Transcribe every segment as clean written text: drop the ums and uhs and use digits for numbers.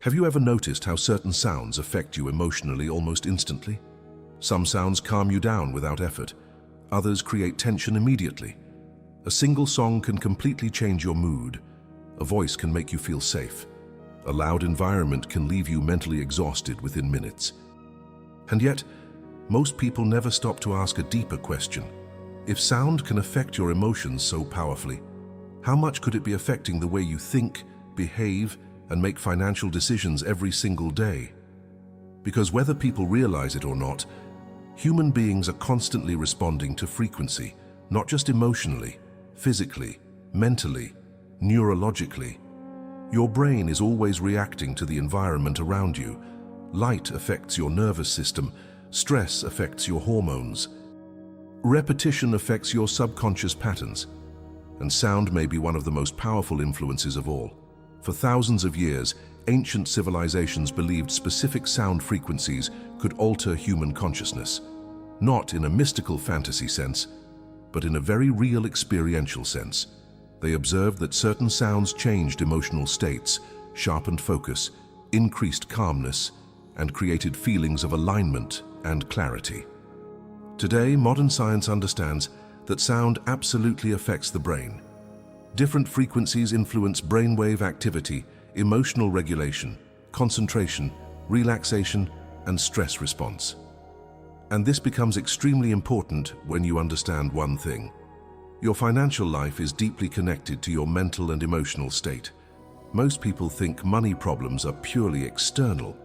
Have you ever noticed how certain sounds affect you emotionally almost instantly? Some sounds calm you down without effort. Others create tension immediately. A single song can completely change your mood. A voice can make you feel safe. A loud environment can leave you mentally exhausted within minutes. And yet, most people never stop to ask a deeper question. If sound can affect your emotions so powerfully, how much could it be affecting the way you think, behave, and make financial decisions every single day? Because whether people realize it or not, human beings are constantly responding to frequency, not just emotionally, physically, mentally, neurologically. Your brain is always reacting to the environment around you. Light affects your nervous system, stress affects your hormones. Repetition affects your subconscious patterns, and sound may be one of the most powerful influences of all. For thousands of years, ancient civilizations believed specific sound frequencies could alter human consciousness, not in a mystical fantasy sense, but in a very real experiential sense. They observed that certain sounds changed emotional states, sharpened focus, increased calmness, and created feelings of alignment and clarity. Today, modern science understands that sound absolutely affects the brain. Different frequencies influence brainwave activity, emotional regulation, concentration, relaxation, and stress response. And this becomes extremely important when you understand one thing. Your financial life is deeply connected to your mental and emotional state. Most people think money problems are purely external,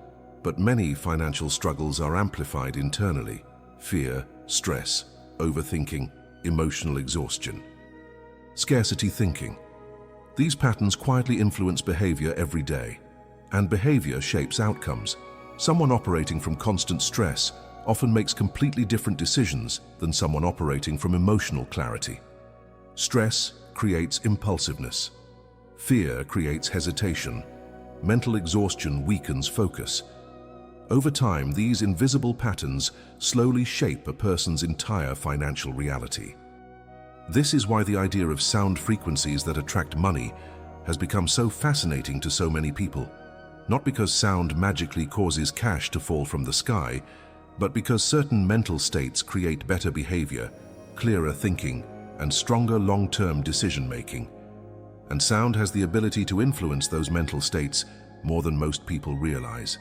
but many financial struggles are amplified internally. Fear, stress, overthinking, emotional exhaustion. Scarcity thinking. These patterns quietly influence behavior every day, and behavior shapes outcomes. Someone operating from constant stress often makes completely different decisions than someone operating from emotional clarity. Stress creates impulsiveness. Fear creates hesitation. Mental exhaustion weakens focus. Over time, these invisible patterns slowly shape a person's entire financial reality. This is why the idea of sound frequencies that attract money has become so fascinating to so many people. Not because sound magically causes cash to fall from the sky, but because certain mental states create better behavior, clearer thinking, and stronger long-term decision-making. And sound has the ability to influence those mental states more than most people realize.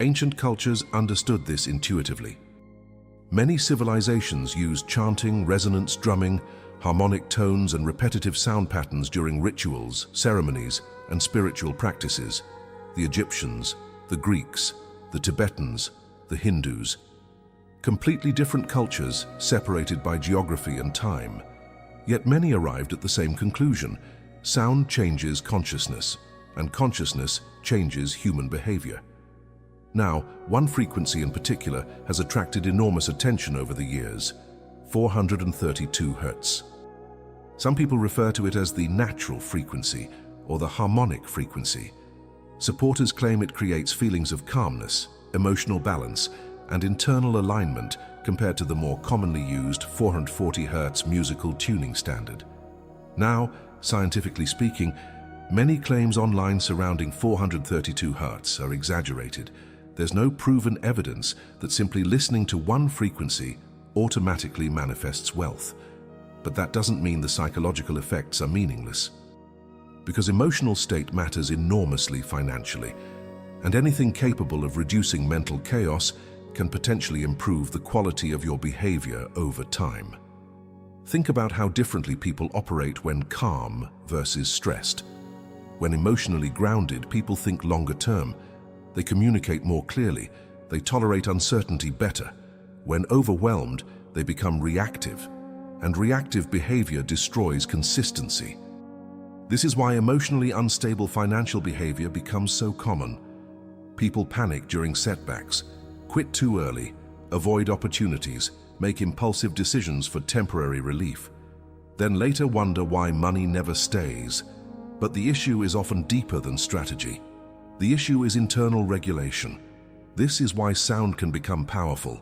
Ancient cultures understood this intuitively. Many civilizations used chanting, resonance, drumming, harmonic tones, and repetitive sound patterns during rituals, ceremonies, and spiritual practices. The Egyptians, the Greeks, the Tibetans, the Hindus. Completely different cultures, separated by geography and time. Yet many arrived at the same conclusion. Sound changes consciousness, and consciousness changes human behavior. Now, one frequency in particular has attracted enormous attention over the years: 432 Hz. Some people refer to it as the natural frequency or the harmonic frequency. Supporters claim it creates feelings of calmness, emotional balance, and internal alignment compared to the more commonly used 440 Hz musical tuning standard. Now, scientifically speaking, many claims online surrounding 432 Hz are exaggerated. There's no proven evidence that simply listening to one frequency automatically manifests wealth. But that doesn't mean the psychological effects are meaningless. Because emotional state matters enormously financially, and anything capable of reducing mental chaos can potentially improve the quality of your behavior over time. Think about how differently people operate when calm versus stressed. When emotionally grounded, people think longer term. They communicate more clearly. They tolerate uncertainty better. When overwhelmed, they become reactive, and reactive behavior destroys consistency. This is why emotionally unstable financial behavior becomes so common. People panic during setbacks, quit too early, avoid opportunities, make impulsive decisions for temporary relief. Then later wonder why money never stays. But the issue is often deeper than strategy. The issue is internal regulation. This is why sound can become powerful,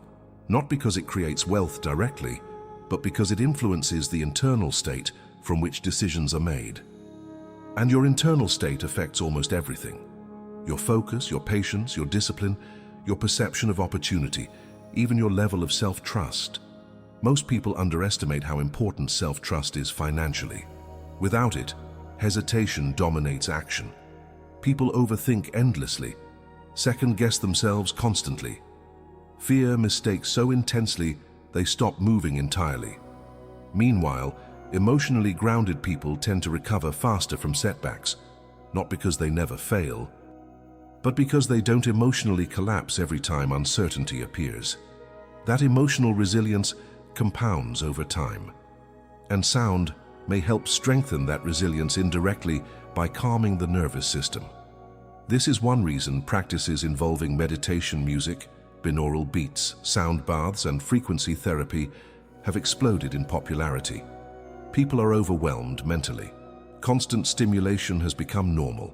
not because it creates wealth directly, but because it influences the internal state from which decisions are made. And your internal state affects almost everything. Your focus, your patience, your discipline, your perception of opportunity, even your level of self-trust. Most people underestimate how important self-trust is financially. Without it, hesitation dominates action. People overthink endlessly, second-guess themselves constantly. Fear mistakes so intensely they stop moving entirely. Meanwhile, emotionally grounded people tend to recover faster from setbacks, not because they never fail, but because they don't emotionally collapse every time uncertainty appears. That emotional resilience compounds over time. And sound may help strengthen that resilience indirectly by calming the nervous system. This is one reason practices involving meditation music, binaural beats, sound baths, and frequency therapy have exploded in popularity. People are overwhelmed mentally. Constant stimulation has become normal.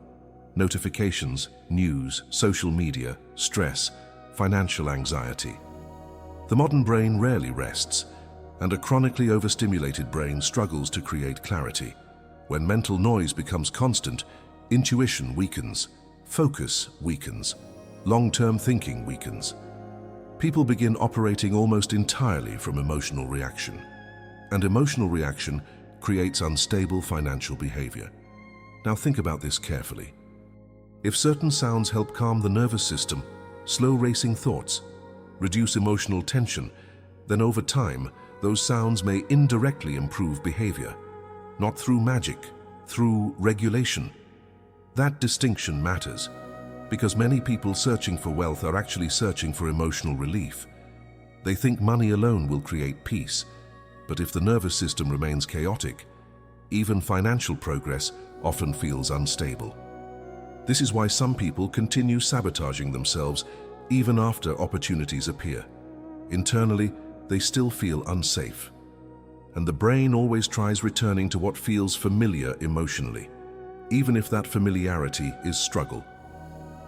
Notifications, news, social media, stress, financial anxiety. The modern brain rarely rests, and a chronically overstimulated brain struggles to create clarity. When mental noise becomes constant, intuition weakens, focus weakens, long-term thinking weakens. People begin operating almost entirely from emotional reaction, and emotional reaction creates unstable financial behavior. Now think about this carefully. If certain sounds help calm the nervous system, slow racing thoughts, reduce emotional tension, then over time, those sounds may indirectly improve behavior, not through magic, through regulation. That distinction matters, because many people searching for wealth are actually searching for emotional relief. They think money alone will create peace, but if the nervous system remains chaotic, even financial progress often feels unstable. This is why some people continue sabotaging themselves even after opportunities appear. Internally, they still feel unsafe. And the brain always tries returning to what feels familiar emotionally, even if that familiarity is struggle.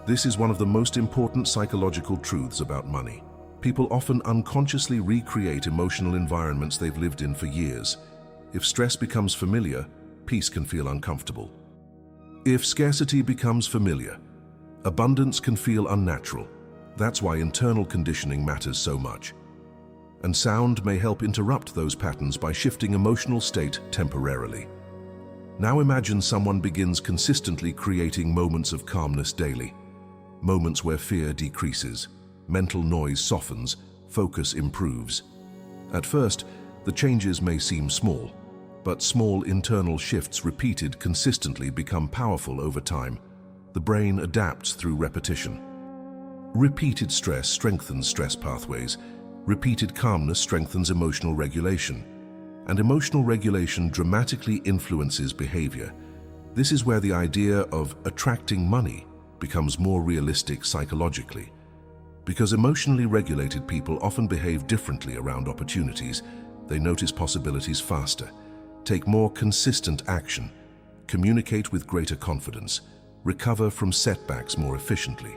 This is one of the most important psychological truths about money. People often unconsciously recreate emotional environments they've lived in for years. If stress becomes familiar, peace can feel uncomfortable. If scarcity becomes familiar, abundance can feel unnatural. That's why internal conditioning matters so much. And sound may help interrupt those patterns by shifting emotional state temporarily. Now imagine someone begins consistently creating moments of calmness daily. Moments where fear decreases, mental noise softens, focus improves. At first, the changes may seem small, but small internal shifts repeated consistently become powerful over time. The brain adapts through repetition. Repeated stress strengthens stress pathways. Repeated calmness strengthens emotional regulation. And emotional regulation dramatically influences behavior. This is where the idea of attracting money becomes more realistic psychologically. Because emotionally regulated people often behave differently around opportunities. They notice possibilities faster, take more consistent action, communicate with greater confidence, recover from setbacks more efficiently.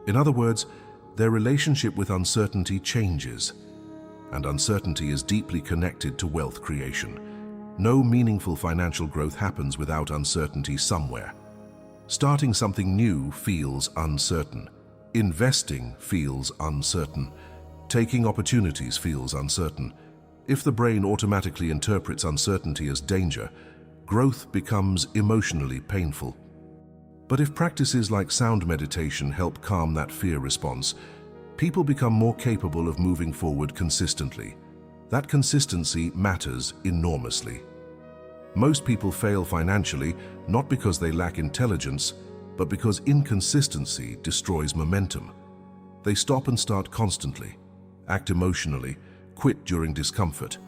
In other words, their relationship with uncertainty changes, and uncertainty is deeply connected to wealth creation. No meaningful financial growth happens without uncertainty somewhere. Starting something new feels uncertain. Investing feels uncertain. Taking opportunities feels uncertain. If the brain automatically interprets uncertainty as danger, growth becomes emotionally painful. But if practices like sound meditation help calm that fear response, people become more capable of moving forward consistently. That consistency matters enormously. Most people fail financially not because they lack intelligence, but because inconsistency destroys momentum. They stop and start constantly, act emotionally, quit during discomfort,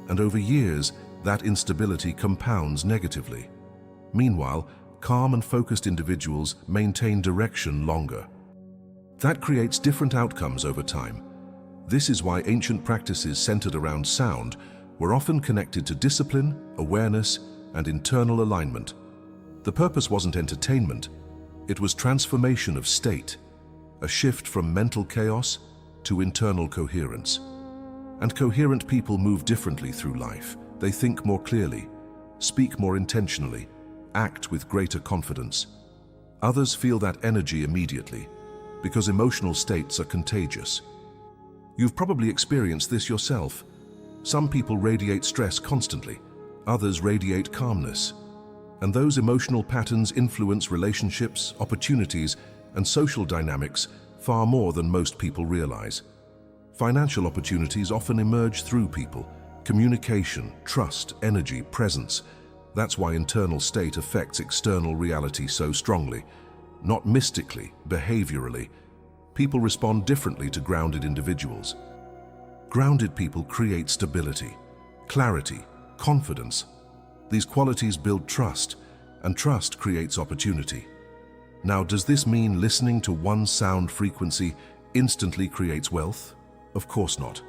and over years, that instability compounds negatively. Meanwhile, calm and focused individuals maintain direction longer. That creates different outcomes over time. This is why ancient practices centered around sound were often connected to discipline, awareness, and internal alignment. The purpose wasn't entertainment, it was transformation of state, a shift from mental chaos to internal coherence. And coherent people move differently through life. They think more clearly, speak more intentionally, act with greater confidence. Others feel that energy immediately, because emotional states are contagious. You've probably experienced this yourself. Some people radiate stress constantly, others radiate calmness. And those emotional patterns influence relationships, opportunities, and social dynamics far more than most people realize. Financial opportunities often emerge through people, communication, trust, energy, presence. That's why internal state affects external reality so strongly. Not mystically, behaviorally. People respond differently to grounded individuals. Grounded people create stability, clarity, confidence. These qualities build trust, and trust creates opportunity. Now, does this mean listening to one sound frequency instantly creates wealth? Of course not.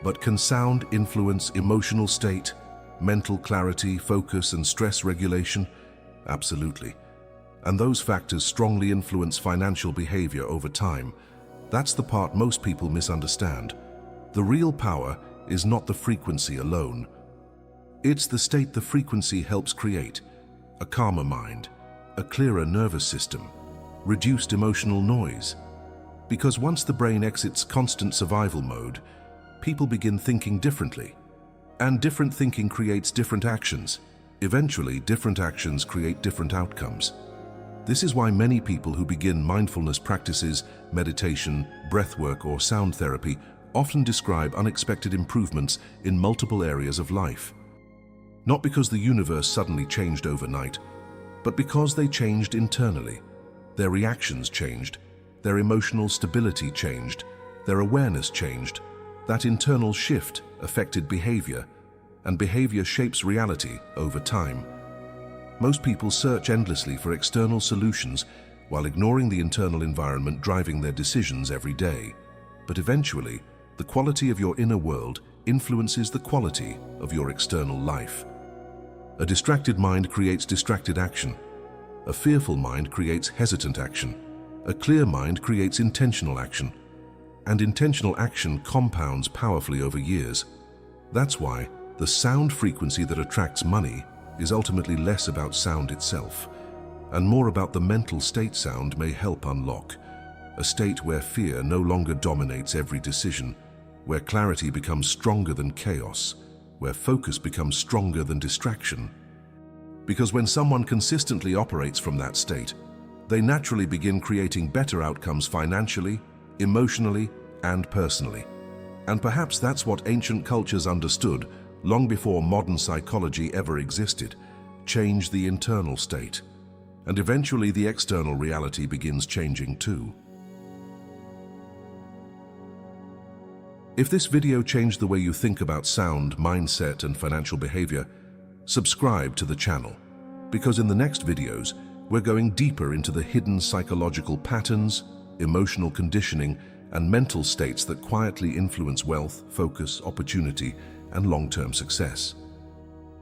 But can sound influence emotional state, mental clarity, focus, and stress regulation? Absolutely. And those factors strongly influence financial behavior over time. That's the part most people misunderstand. The real power is not the frequency alone. It's the state the frequency helps create: a calmer mind, a clearer nervous system, reduced emotional noise. Because once the brain exits constant survival mode, people begin thinking differently. And different thinking creates different actions. Eventually, different actions create different outcomes. This is why many people who begin mindfulness practices, meditation, breathwork, or sound therapy often describe unexpected improvements in multiple areas of life. Not because the universe suddenly changed overnight, but because they changed internally. Their reactions changed, their emotional stability changed, their awareness changed. That internal shift affected behavior, and behavior shapes reality over time. Most people search endlessly for external solutions while ignoring the internal environment driving their decisions every day. But eventually, the quality of your inner world influences the quality of your external life. A distracted mind creates distracted action. A fearful mind creates hesitant action. A clear mind creates intentional action. And intentional action compounds powerfully over years. That's why the sound frequency that attracts money is ultimately less about sound itself, and more about the mental state sound may help unlock. A state where fear no longer dominates every decision, where clarity becomes stronger than chaos, where focus becomes stronger than distraction. Because when someone consistently operates from that state, they naturally begin creating better outcomes financially, emotionally, and personally. And perhaps that's what ancient cultures understood long before modern psychology ever existed: change the internal state. And eventually the external reality begins changing too. If this video changed the way you think about sound, mindset, and financial behavior, subscribe to the channel. Because in the next videos, we're going deeper into the hidden psychological patterns, emotional conditioning, and mental states that quietly influence wealth, focus, opportunity, and long-term success.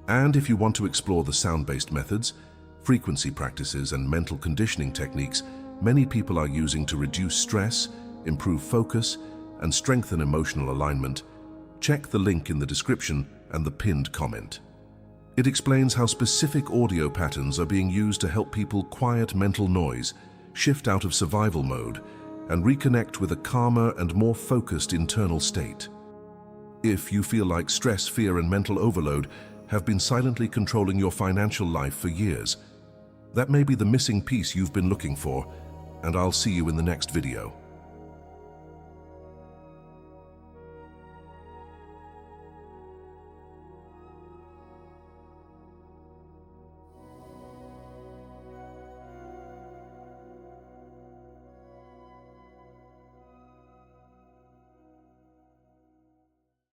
And if you want to explore the sound-based methods, frequency practices, and mental conditioning techniques many people are using to reduce stress, improve focus, and strengthen emotional alignment, check the link in the description and the pinned comment. It explains how specific audio patterns are being used to help people quiet mental noise, shift out of survival mode, and reconnect with a calmer and more focused internal state. If you feel like stress, fear, and mental overload have been silently controlling your financial life for years, that may be the missing piece you've been looking for, and I'll see you in the next video.